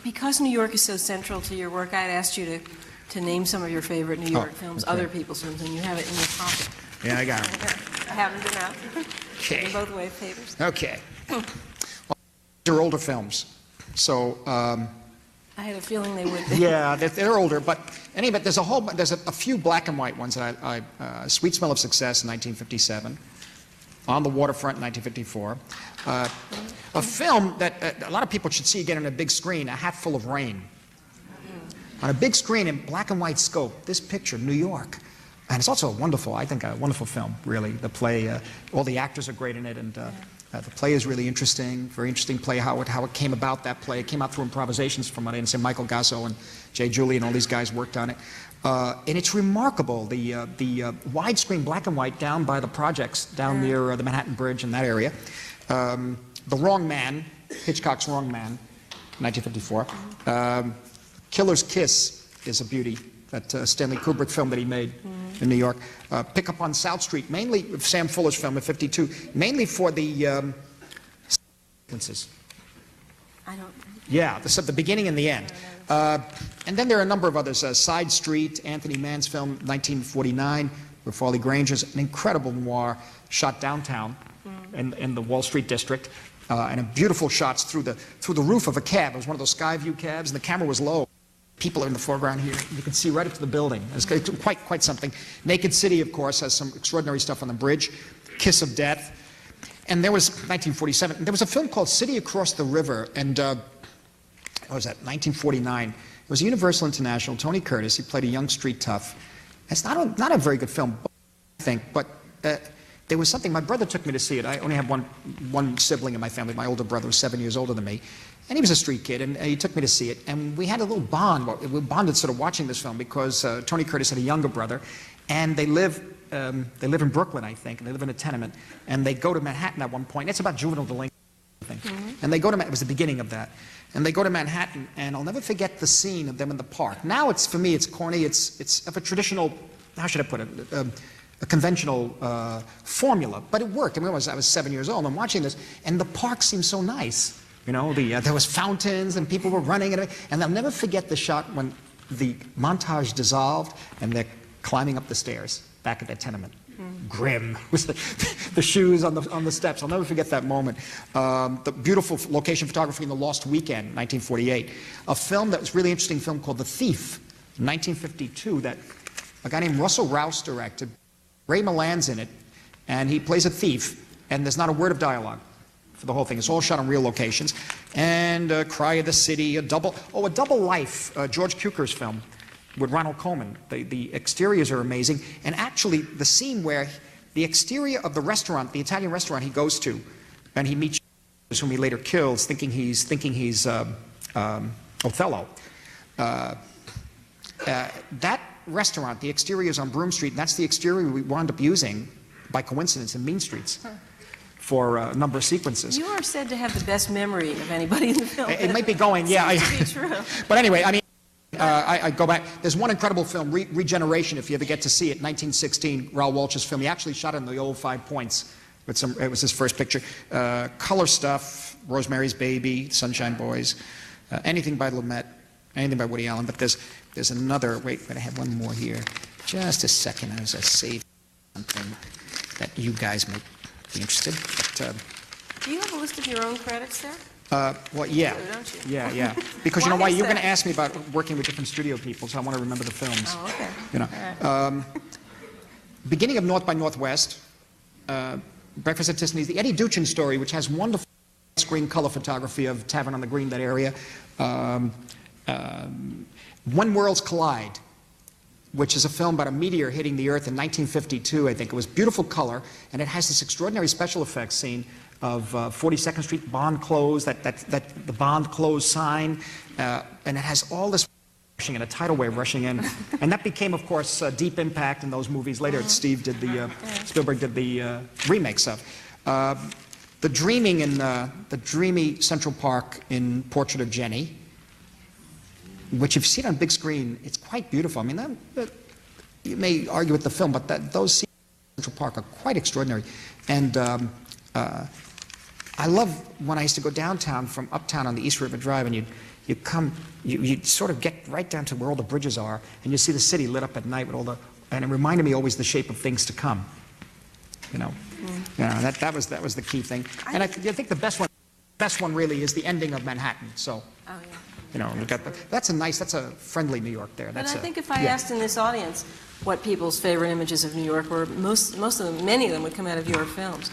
Because New York is so central to your work, I had asked you to name some of your favorite New York films, other people's films, and you have it in your pocket. Yeah, I got it. I haven't been out. Okay. In both wave papers. Okay. Well, they're older films, so. I had a feeling they would be. Yeah, they're older, but anyway, there's a few black and white ones that Sweet Smell of Success in 1957, On the Waterfront in 1954, a film that a lot of people should see again on a big screen, A Hat Full of Rain. On a big screen in black and white scope, this picture, New York. And it's also a wonderful, I think, a wonderful film, really. The play, all the actors are great in it, and the play is really interesting, very interesting play, how it came about, that play. It came out through improvisations from what I understand. Michael Gasso and Jay Julie and all these guys worked on it. And it's remarkable, the widescreen black and white down by the projects, down near the Manhattan Bridge in that area. The Wrong Man, Hitchcock's Wrong Man, 1954. Killer's Kiss is a beauty, that Stanley Kubrick film that he made in New York. Pick Up on South Street, mainly Sam Fuller's film in '52, mainly for the sequences. I don't. Yeah, the beginning and the end. And then there are a number of others. Side Street, Anthony Mann's film, 1949, with Farley Granger's an incredible noir shot downtown in the Wall Street district, and a beautiful shots through the roof of a cab. It was one of those sky view cabs, and the camera was low. People are in the foreground here. You can see right up to the building. It's quite something. Naked City, of course, has some extraordinary stuff on the bridge. Kiss of Death. And there was 1947. There was a film called City Across the River, and what was that? 1949. It was Universal International. Tony Curtis. He played a young street tough. It's not a very good film, I think, but there was something. My brother took me to see it. I only have one sibling in my family. My older brother was 7 years older than me. And he was a street kid, and he took me to see it. And we had a little bond. We bonded sort of watching this film because Tony Curtis had a younger brother, and they live in Brooklyn, I think, and they live in a tenement. And they go to Manhattan at one point. It's about juvenile delinquency. And they go to it was the beginning of that. And they go to Manhattan, and I'll never forget the scene of them in the park. Now for me, it's corny. It's of a traditional, how should I put it, a conventional formula, but it worked. I mean, I was 7 years old. I'm watching this, and the park seemed so nice. You know, there was fountains and people were running, and I'll never forget the shot when the montage dissolved and they're climbing up the stairs back at their tenement. Grim with the shoes on the steps. I'll never forget that moment. The beautiful location photography in The Lost Weekend, 1948. A film that was really interesting, film called The Thief, 1952, that a guy named Russell Rouse directed. Ray Milland's in it, and he plays a thief, and there's not a word of dialogue for the whole thing. It's all shot on real locations. And Cry of the City, a Double Life, George Cukor's film with Ronald Colman. The exteriors are amazing. And actually, the scene where the exterior of the restaurant, the Italian restaurant he goes to, and he meets whom he later kills, thinking he's Othello. That restaurant, the exterior is on Broome Street, and that's the exterior we wound up using, by coincidence, in Mean Streets. For a number of sequences. You are said to have the best memory of anybody in the film. It might be going, yeah. Seems to be true. But anyway, I mean, I go back. There's one incredible film, Regeneration, if you ever get to see it, 1916, Raoul Walsh's film. He actually shot it in the old 5 Points. It was his first picture. Color stuff, Rosemary's Baby, Sunshine Boys, anything by Lumet, anything by Woody Allen. But there's another, wait, I have one more here. Just a second, I was saving something that you guys might be interested. But, do you have a list of your own credits there? Well, yeah. You do, don't you? Yeah. Because you know why? You're going to that? ask me about working with different studio people, so I want to remember the films. Oh, okay. You know. Right. Beginning of North by Northwest, Breakfast at Tiffany's, the Eddie Duchin story, which has wonderful screen color photography of Tavern on the Green, that area. When Worlds Collide, which is a film about a meteor hitting the Earth in 1952, I think. It was beautiful color, and it has this extraordinary special effects scene of 42nd Street Bond close, the Bond close sign, and it has all this rushing and a tidal wave rushing in, and that became, of course, Deep Impact in those movies later. Spielberg did the remakes of. The Dreaming in the dreamy Central Park in Portrait of Jenny, which if you see it on big screen, it's quite beautiful. I mean, you may argue with the film, but those scenes in Central Park are quite extraordinary. And I love when I used to go downtown from uptown on the East River Drive, and you sort of get right down to where all the bridges are, and you see the city lit up at night with all the, and it reminded me always the shape of things to come. You know, that was the key thing. And I think the best one really is the ending of Manhattan. So, Oh, yeah. you know, that's a friendly New York there. And That's I think if I asked in this audience what people's favorite images of New York were, many of them would come out of your films.